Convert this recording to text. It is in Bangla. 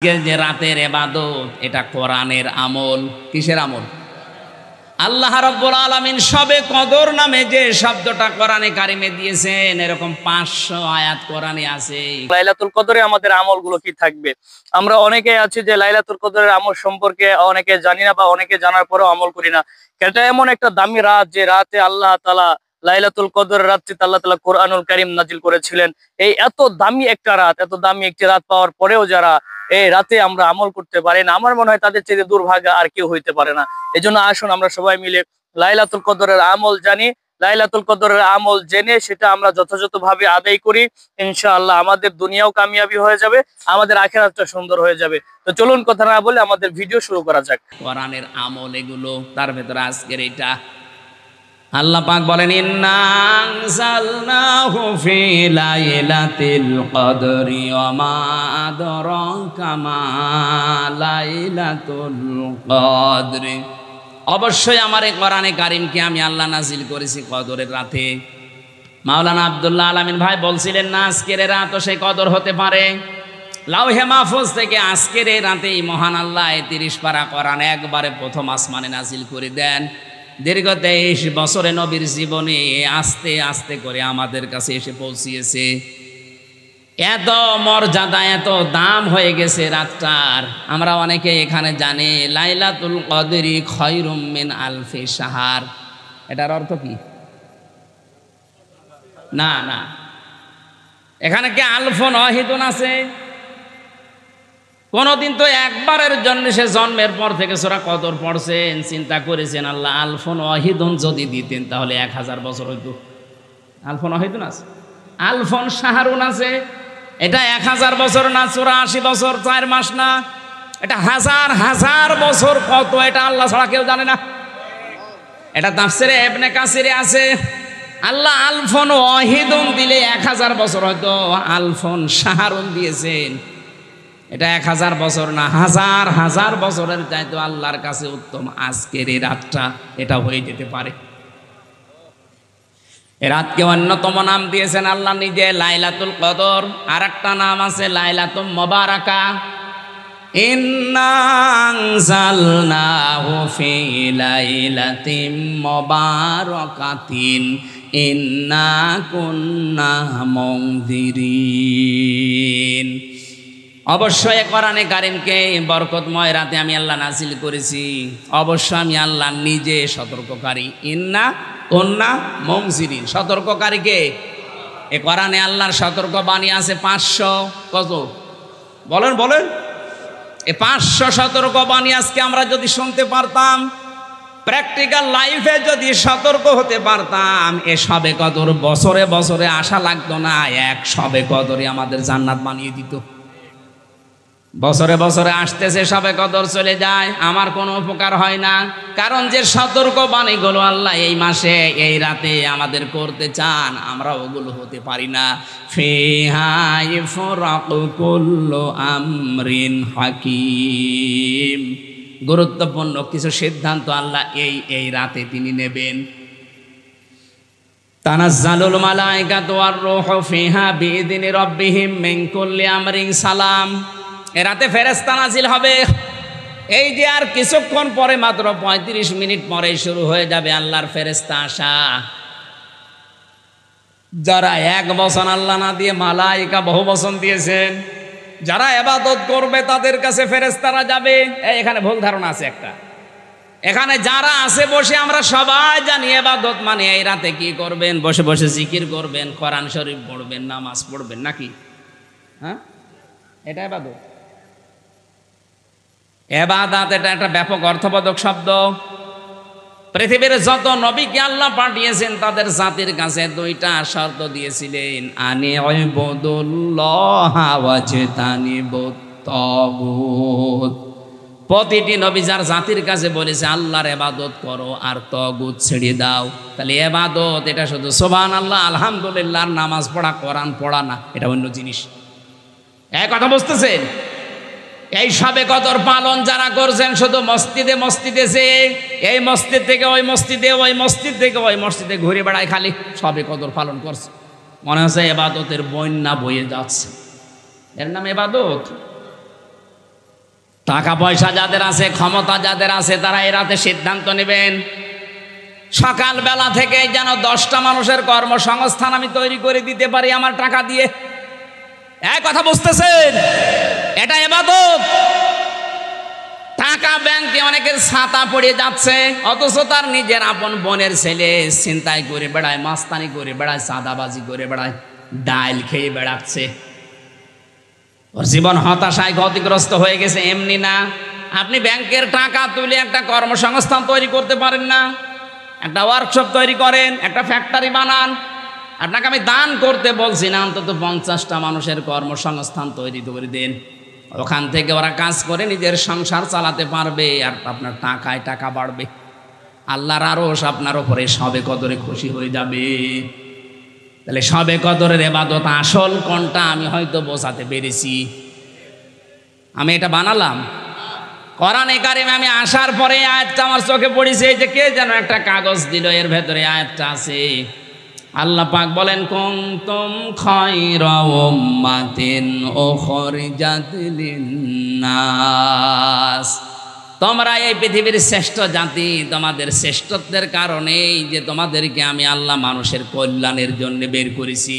যে রাতের ইবাদত এটা কোরআনের আমল। কিসের আমল? আল্লাহ রাব্বুল আলামিন সবে কদর নামে যে শব্দটা কোরআনে কারিমে দিয়েছেন, এরকম 500 আয়াত কোরআনে আছে। লাইলাতুল কদরে আমাদের আমলগুলো কি থাকবে? আমরা অনেকে আছি যে লাইলাতুল কদরের আমল সম্পর্কে অনেকে জানি না বা অনেকে জানার পরেও আমল করি না। এটা এমন একটা দামি রাত যে রাতে আল্লাহ তাআলা লাইলাতুল কদরের রাত্রিতে আল্লাহ তাআলা কোরআনুল কারীম নাজিল করেছিলেন। এই এত দামি একটা রাত, এত দামি একটি রাত পাওয়ার পরেও যারা এই রাতে আমরা আমল করতে পারি না, আমার মনে হয় তাদের চেয়ে দুর্ভাগা আর কেউ হইতে পারে না। এজন্য আসুন আমরা সবাই মিলে লাইলাতুল কদরের আমল জানি, লাইলাতুল কদরের আমল জেনে সেটা আমরা যথাযথভাবে আদায় করি। ইনশাআল্লাহ আমাদের দুনিয়াও কামিয়াবি হয়ে যাবে, আমাদের আখিরাতটা সুন্দর হয়ে যাবে। তো চলুন কথা না বলে আমাদের ভিডিও শুরু করা যাক। কোরআনের আমল এগুলো, তার ভেতরে আজকের এটা আল্লাহ পাক বলেন, ইন্না আনজালনাহু ফি লাইলাতিল কদরি ওয়া মা আদরাকা মা লাইলাতুল কদরি। অবশ্যই আমার এই কোরআনে কারিমকে আমি আল্লাহ নাজিল করেছি কদরের রাতে। মাওলানা আব্দুল্লাহ আলামিন ভাই বলছিলেন না, আজকের রাত সেই কদর হতে পারে। লাউহে মাহফুজ থেকে আজকের এই রাতেই মহান আল্লাহ 30 পারা কোরআন একবারে প্রথম আসমানে নাজিল করে দেন। দীর্ঘ 23 বছরে নবীর জীবনে আস্তে আস্তে করে আমাদের কাছে এসে পৌঁছিয়েছে। এত মর্যাদা, এত দাম হয়ে গেছে রাতটার। আমরা অনেকে এখানে জানি লাইলাতুল কদরি খায়রুম মিন আলফি শাহর। এটার অর্থ কি? না না, এখানে কি আলফুন ওয়াহিদুন আছে? কোনদিন তো একবারের জন্য সে জন্মের পর থেকে সূরা কদর পড়ছেন, চিন্তা করেছেন আল্লাহ আলফুন ওয়াহিদুন যদি দিতেন তাহলে 1000 বছর হইতো। আলফুন ওয়াহিদুন আছে, আলফুন শাহরুন আছে। এটা 1000 বছর না, 84 বছর 4 মাস না, এটা হাজার হাজার বছর। কত এটা আল্লাহ ছাড়া কেউ জানে না। এটা তাফসিরে ইবনে কাসিরে আছে, আল্লাহ আলফুন ওয়াহিদুন দিলে 1000 বছর হয়তো, আলফুন শাহরুন দিয়েছেন এটা 1000 বছর না, হাজার হাজার বছরের চাইতে আল্লাহর কাছে উত্তম আজকের এই রাতটা এটা হয়ে যেতে পারে। এই রাতকে অন্যতম নাম দিয়েছেন আল্লাহ নিজে লাইলাতুল কদর। আর একটা নাম আছে লাইলাতুল মুবারাকা। ইন্না আনজালনাহু ফি লাইলাতিন মুবারাকাতিন ইন্না কুন্না মুনজিরিন। অবশ্যই কোরআনে কারিমকে বরকতময় রাতে আমি আল্লাহ নাজিল করেছি। অবশ্য আমি আল্লাহ নিজে সতর্ককারী। ইন্না কুন্না মুনজিরিন, সতর্ককারীকে এই কোরআনে আল্লাহর সতর্ক বাণী আছে 500। কত বলেন বলেন? এই 500 সতর্ক বাণী আজকে আমরা যদি শুনতে পারতাম, প্র্যাকটিক্যাল লাইফে যদি সতর্ক হতে পারতাম, এ সবে কদর বছরে বছরে আসা লাগতো না। এক সবে কদরে আমাদের জান্নাত বানিয়ে দিত। বছরে বছরে আসতেছে সবে কদর, চলে যায়, আমার কোনো উপকার হয় না। কারণ যে সতর্ক বাণীগুলো আল্লাহ এই মাসে এই রাতে আমাদের করতে চান, আমরা ওগুলো হতে পারি না। ফিহা ইফরাকু কুল্লু আমরিন হাকিম, গুরুত্বপূর্ণ কিছু সিদ্ধান্ত আল্লাহ এই রাতে তিনি নেবেন। তানাজ্জালুল মালাইকাতু ওয়ার রূহু ফিহা বিইذনি রাব্বিহিম মিন কুল্লি আমরিন সালাম। এ রাতে ফেরেশতা নাজিল হবে। এই যে আর কিছুক্ষণ পরে, মাত্র 35 মিনিট পরে শুরু হয়ে যাবে আল্লাহর ফেরেশতা আসা। যারা 1 বচন আল্লাহ না দিয়ে মালাইকা বহু বচন দিয়েছেন, যারা ইবাদত করবে তাদের কাছে ফেরেশতারা যাবে। এখানে ভুল ধারণা আছে একটা। এখানে যারা আছে বসে আমরা সবাই জানি ইবাদত মানে এই রাতে কি করবেন? বসে বসে জিকির করবেন, কোরআন শরীফ পড়বেন, নামাজ পড়বেন, নাকি? হ্যাঁ, এটা ইবাদত। ইবাদত এটা একটা ব্যাপক অর্থবোধক শব্দ। পৃথিবীর যত নবীকে আল্লাহ পাঠিয়েছেন তাদের জাতির কাছে 2টা শর্ত দিয়েছিলেন, আনি ইবাদুল্লাহ ওয়াজতানিবুত তাগুত। প্রতিটি নবী যার জাতির কাছে বলেছে আল্লাহর ইবাদত করো আর তাগুত ছেড়ে দাও। তাহলে ইবাদত এটা শুধু সুবহানাল্লাহ আলহামদুলিল্লাহ নামাজ পড়া, কোরআন পড়া না, এটা অন্য জিনিস। এক কথা বুঝতেছেন? এই সবে কদর পালন যারা করছেন শুধু মসজিদে মসজিদে, যে এই মসজিদ থেকে ওই মসজিদে, ওই মসজিদ থেকে ওই মসজিদে ঘুরে বেড়ায়, খালি সবে কদর পালন করছে, মনে হচ্ছে ইবাদতের বন্যা বয়ে যাচ্ছে। এর নাম ইবাদত? টাকা পয়সা যাদের আছে, ক্ষমতা যাদের আছে, তারা এই রাতে সিদ্ধান্ত নেবেন সকালবেলা থেকে যেন 10টা মানুষের কর্মসংস্থান আমি তৈরি করে দিতে পারি আমার টাকা দিয়ে। এক কথা বুঝতেছেন? এটা ইবাদত। টাকা ব্যাংকে অনেকের ছাতা পড়ে যাচ্ছে, অথচ তার নিজের আপন বোনের ছেলে ছিনতাই করে বেড়ায়, মাস্তানি করে বেড়ায়, চাঁদাবাজি করে বেড়ায়, ডাইল খেয়ে বেড়াচ্ছে। ওর জীবন হতাশায় ক্ষতিগ্রস্ত হয়ে গেছে। এমনি না, আপনি ব্যাংকের টাকা তুলে একটা কর্মসংস্থান তৈরি করতে পারেন না? একটা ওয়ার্কশপ তৈরি করেন, একটা ফ্যাক্টরি বানান। আপনাকে আমি দান করতে বলছি না, অন্তত 50টা মানুষের কর্মসংস্থান তৈরি করে দেন। ওখান থেকে ওরা কাজ করে নিজের সংসার চালাতে পারবে, আর আপনার টাকায় টাকা বাড়বে। আল্লাহর আরশ আপনার ওপরে সবে কদরে খুশি হয়ে যাবে। তাহলে সবে কদরের ইবাদত আসল কোনটা আমি হয়তো বোঝাতে পেরেছি। আমি এটা বানালাম কোরআনে কারিমে। আমি আসার পরে আয়াতটা আমার চোখে পড়েছে, এই যে কে যেন একটা কাগজ দিল, এর ভেতরে আয়াতটা আছে। আল্লাহ পাক বলেন, কুনতুম খায়রা উম্মাতিন উখরিজাত লিন্নাস, তোমরা এই পৃথিবীর শ্রেষ্ঠ জাতি। তোমাদের শ্রেষ্ঠত্বের কারণেই যে তোমাদেরকে আমি আল্লাহ মানুষের কল্যাণের জন্য বের করেছি।